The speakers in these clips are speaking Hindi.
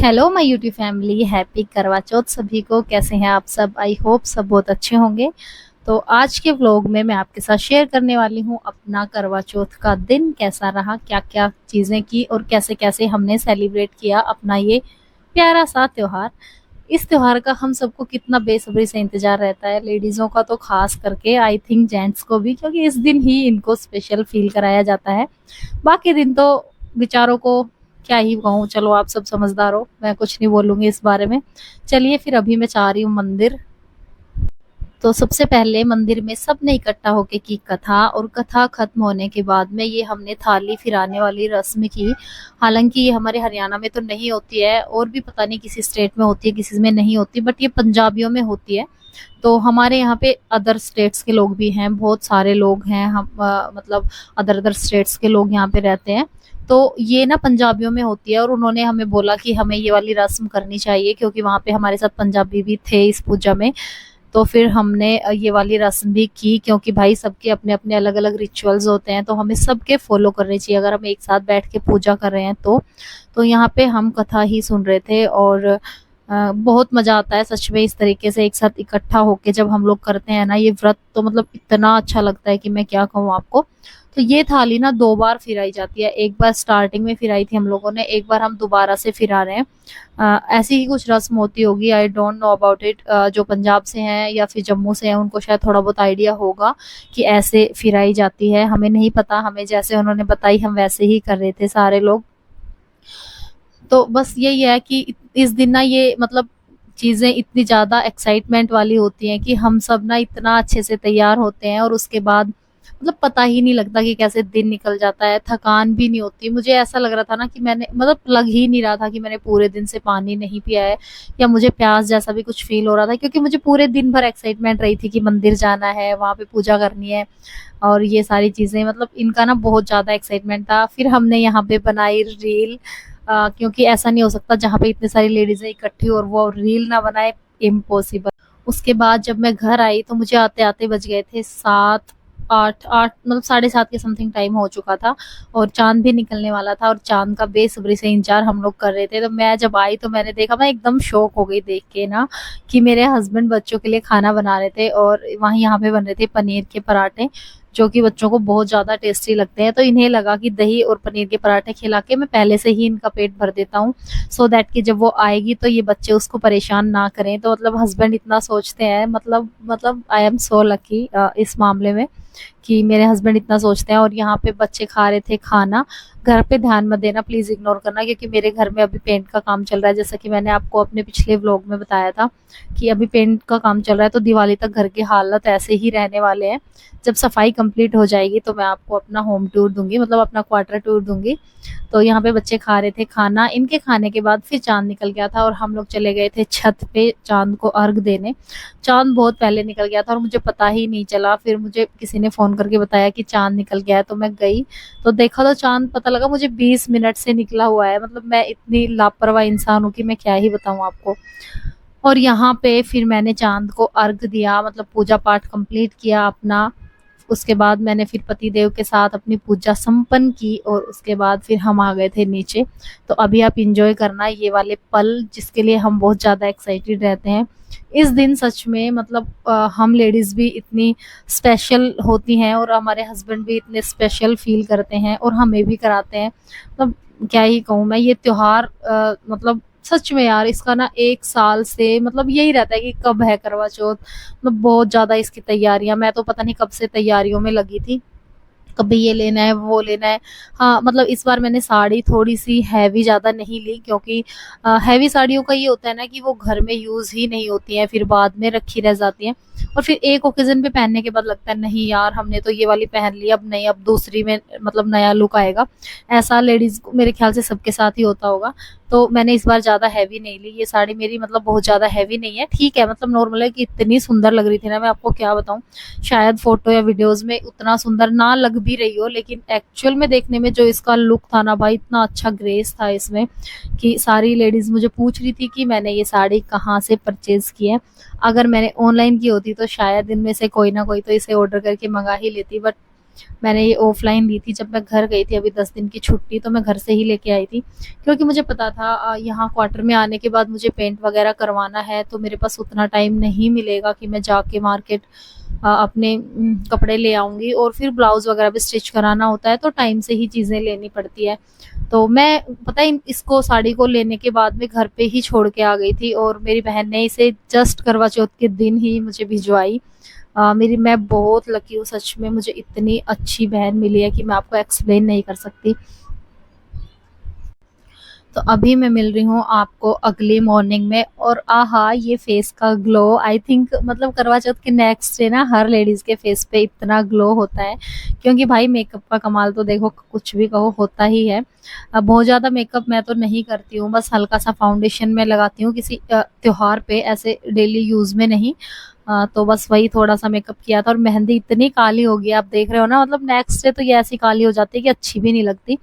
Hello my YouTube family, happy करवा चौथ सभी को। कैसे हैं आप सब? आई होप सब बहुत अच्छे होंगे। तो आज के व्लॉग में मैं आपके साथ शेयर करने वाली हूँ अपना करवा चौथ का दिन कैसा रहा, क्या क्या चीज़ें की और कैसे कैसे हमने सेलिब्रेट किया अपना ये प्यारा सा त्योहार। इस त्योहार का हम सबको कितना बेसब्री से इंतजार रहता है, लेडीज़ों का तो खास करके, आई थिंक जेंट्स को भी, क्योंकि इस दिन ही इनको स्पेशल फील कराया जाता है। बाकी दिन तो बेचारों को क्या ही कहूँ, चलो आप सब समझदार हो, मैं कुछ नहीं बोलूँगी इस बारे में। चलिए फिर अभी मैं जा रही हूँ मंदिर। तो सबसे पहले मंदिर में सबने इकट्ठा होके की कथा, और कथा खत्म होने के बाद में ये हमने थाली फिराने वाली रस्म की। हालांकि ये हमारे हरियाणा में तो नहीं होती है, और भी पता नहीं किसी स्टेट में होती है किसी में नहीं होती, बट ये पंजाबियों में होती है। तो हमारे यहाँ पे अदर स्टेट्स के लोग भी हैं, बहुत सारे लोग हैं, हम मतलब अदर अदर स्टेट्स के लोग यहाँ पे रहते हैं। तो ये ना पंजाबियों में होती है, और उन्होंने हमें बोला कि हमें ये वाली रस्म करनी चाहिए, क्योंकि वहाँ पे हमारे साथ पंजाबी भी थे इस पूजा में। तो फिर हमने ये वाली रस्म भी की, क्योंकि भाई सबके अपने अपने अलग अलग रिचुअल्स होते हैं, तो हमें सबके फॉलो करने चाहिए अगर हम एक साथ बैठ के पूजा कर रहे हैं। तो यहाँ पे हम कथा ही सुन रहे थे, और बहुत मजा आता है सच में इस तरीके से एक साथ इकट्ठा होके जब हम लोग करते हैं ना ये व्रत, तो मतलब इतना अच्छा लगता है कि मैं क्या कहूँ आपको। तो ये थाली ना 2 बार फिराई जाती है, एक बार स्टार्टिंग में फिराई थी हम लोगों ने, एक बार हम दोबारा से फिरा रहे हैं। ऐसी ही कुछ रस्म होती होगी, I don't know about it. जो पंजाब से हैं या फिर जम्मू से हैं उनको शायद थोड़ा बहुत आइडिया होगा कि ऐसे फिराई जाती है, हमें नहीं पता। हमें जैसे उन्होंने बताई हम वैसे ही कर रहे थे सारे लोग। तो बस यही है कि इस दिन ना ये मतलब चीजें इतनी ज्यादा एक्साइटमेंट वाली होती हैं कि हम सब ना इतना अच्छे से तैयार होते हैं, और उसके बाद मतलब पता ही नहीं लगता कि कैसे दिन निकल जाता है, थकान भी नहीं होती। मुझे ऐसा लग रहा था ना कि मैंने मतलब लग ही नहीं रहा था कि मैंने पूरे दिन से पानी नहीं पिया है, या मुझे प्यास जैसा भी कुछ फील हो रहा था, क्योंकि मुझे पूरे दिन भर एक्साइटमेंट रही थी कि मंदिर जाना है, वहां पे पूजा करनी है, और ये सारी चीजें मतलब इनका ना बहुत ज्यादा एक्साइटमेंट था। फिर हमने यहाँ पे बनाई रील, क्योंकि ऐसा नहीं हो सकता जहाँ पे इतने सारी लेडीजें इकट्ठी और वो रील ना बनाए, इम्पॉसिबल। उसके बाद जब मैं घर आई तो मुझे आते आते बज गए थे 7 8 8, मतलब 7:30 के समथिंग टाइम हो चुका था, और चांद भी निकलने वाला था, और चांद का बेसब्री से इंतजार हम लोग कर रहे थे। तो मैं जब आई तो मैंने देखा, मैं एकदम शॉक हो गई देख के ना कि मेरे हस्बैंड बच्चों के लिए खाना बना रहे थे, और वहीं यहाँ पे बन रहे थे पनीर के पराठे, जो कि बच्चों को बहुत ज़्यादा टेस्टी लगते हैं। तो इन्हें लगा कि दही और पनीर के पराठे खिला के मैं पहले से ही इनका पेट भर देता हूँ, सो दैट कि जब वो आएगी तो ये बच्चे उसको परेशान ना करें। तो मतलब हस्बैंड इतना सोचते हैं, मतलब आई एम सो लकी इस मामले में कि मेरे हस्बैंड इतना सोचते हैं। और यहाँ पे बच्चे खा रहे थे खाना। घर पे ध्यान मत देना, प्लीज इग्नोर करना, क्योंकि मेरे घर में अभी पेंट का काम चल रहा है, जैसा कि मैंने आपको अपने पिछले व्लॉग में बताया था कि अभी पेंट का काम चल रहा है। तो दिवाली तक घर के हालत ऐसे ही रहने वाले हैं। जब सफाई कंप्लीट हो जाएगी तो मैं आपको अपना होम टूर दूंगी, मतलब अपना क्वार्टर टूर दूंगी। तो यहाँ पे बच्चे खा रहे थे खाना, इनके खाने के बाद फिर चांद निकल गया था, और हम लोग चले गए थे छत पे चांद को अर्घ देने। चांद बहुत पहले निकल गया था और मुझे पता ही नहीं चला, फिर मुझे किसी ने फोन करके बताया कि चांद निकल गया है, तो मैं गई तो देखा तो चांद, पता लगा मुझे 20 मिनट से निकला हुआ है। मतलब मैं इतनी लापरवाह इंसान हूँ कि मैं क्या ही बताऊँ आपको। और यहाँ पे फिर मैंने चांद को अर्घ दिया, मतलब पूजा पाठ कंप्लीट किया अपना। उसके बाद मैंने फिर पति देव के साथ अपनी पूजा संपन्न की, और उसके बाद फिर हम आ गए थे नीचे। तो अभी आप इंजॉय करना ये वाले पल, जिसके लिए हम बहुत ज़्यादा एक्साइटेड रहते हैं। इस दिन सच में मतलब हम लेडीज़ भी इतनी स्पेशल होती हैं, और हमारे हस्बैंड भी इतने स्पेशल फील करते हैं, और हमें भी कराते हैं। मतलब क्या ही कहूँ मैं, ये त्योहार मतलब सच में यार, इसका ना 1 साल से मतलब यही रहता है कि कब है करवा चौथ। मतलब बहुत ज्यादा इसकी तैयारियां, मैं तो पता नहीं कब से तैयारियों में लगी थी, कभी ये लेना है वो लेना है। हाँ मतलब इस बार मैंने साड़ी थोड़ी सी हैवी ज़्यादा नहीं ली, क्योंकि हैवी साड़ियों का ये होता है ना कि वो घर में यूज़ ही नहीं होती हैं, फिर बाद में रखी रह जाती हैं, और फिर एक ओकेजन पे पहनने के बाद लगता है नहीं यार हमने तो ये वाली पहन ली, अब नहीं, अब दूसरी में मतलब नया लुक आएगा। ऐसा लेडीज़ को मेरे ख्याल से सबके साथ ही होता होगा। तो मैंने इस बार ज़्यादा हैवी नहीं ली, ये साड़ी मेरी मतलब बहुत ज़्यादा हैवी नहीं है, ठीक है, मतलब नॉर्मल है। कि इतनी सुंदर लग रही थी ना, मैं आपको क्या बताऊँ। शायद फोटो या वीडियोस में उतना सुंदर ना लग भी रही हो, लेकिन एक्चुअल में देखने में जो इसका लुक था ना भाई, इतना अच्छा ग्रेस था इसमें कि सारी लेडीज मुझे पूछ रही थी कि मैंने ये साड़ी कहाँ से परचेज की है। अगर मैंने ऑनलाइन की होती तो शायद इनमें से कोई ना कोई तो इसे ऑर्डर करके मंगा ही लेती, बट मैंने ये ऑफलाइन ली थी जब मैं घर गई थी, अभी 10 दिन की छुट्टी, तो मैं घर से ही लेके आई थी क्योंकि मुझे पता था यहाँ क्वार्टर में आने के बाद मुझे पेंट वगैरह करवाना है, तो मेरे पास उतना टाइम नहीं मिलेगा कि मैं जाके मार्केट अपने कपड़े ले आऊँगी, और फिर ब्लाउज़ वगैरह भी स्टिच कराना होता है, तो टाइम से ही चीज़ें लेनी पड़ती है। तो मैं पता है इसको साड़ी को लेने के बाद में घर पे ही छोड़ के आ गई थी, और मेरी बहन ने इसे जस्ट करवा चौथ के दिन ही मुझे भिजवाई। मेरी मैं बहुत लकी हूँ सच में, मुझे इतनी अच्छी बहन मिली है कि मैं आपको एक्सप्लेन नहीं कर सकती। तो अभी मैं मिल रही हूँ आपको अगली मॉर्निंग में, और आहा ये फेस का ग्लो, आई थिंक मतलब करवा चौथ के नेक्स्ट डे ना हर लेडीज के फेस पे इतना ग्लो होता है, क्योंकि भाई मेकअप का कमाल तो देखो कुछ भी कहो होता ही है। अब बहुत ज्यादा मेकअप मैं तो नहीं करती हूँ, बस हल्का सा फाउंडेशन में लगाती हूँ किसी त्योहार पे, ऐसे डेली यूज में नहीं। तो बस वही थोड़ा सा मेकअप किया था, और मेहंदी इतनी काली हो गई, आप देख रहे हो ना, मतलब नेक्स्ट डे तो ये ऐसी काली हो जाती है कि अच्छी भी नहीं लगती।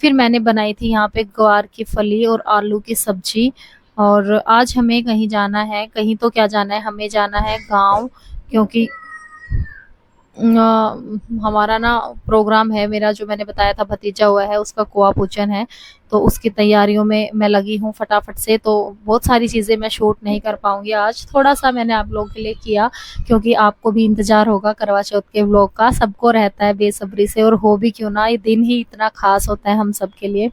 फिर मैंने बनाई थी यहाँ पे ग्वार की फली और आलू की सब्जी। और आज हमें कहीं जाना है, कहीं तो क्या जाना है, हमें जाना है गांव, क्योंकि हमारा ना प्रोग्राम है, मेरा जो मैंने बताया था भतीजा हुआ है उसका कुआं पूजन है, तो उसकी तैयारियों में मैं लगी हूँ फटाफट से। तो बहुत सारी चीज़ें मैं शूट नहीं कर पाऊंगी आज, थोड़ा सा मैंने आप लोगों के लिए किया, क्योंकि आपको भी इंतजार होगा करवा चौथ के व्लॉग का, सबको रहता है बेसब्री से, और हो भी क्यों ना, ये दिन ही इतना खास होता है हम सब के लिए।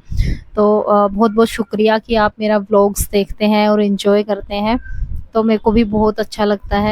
तो बहुत बहुत शुक्रिया कि आप मेरा व्लॉग्स देखते हैं और इन्जॉय करते हैं, तो मेरे को भी बहुत अच्छा लगता है।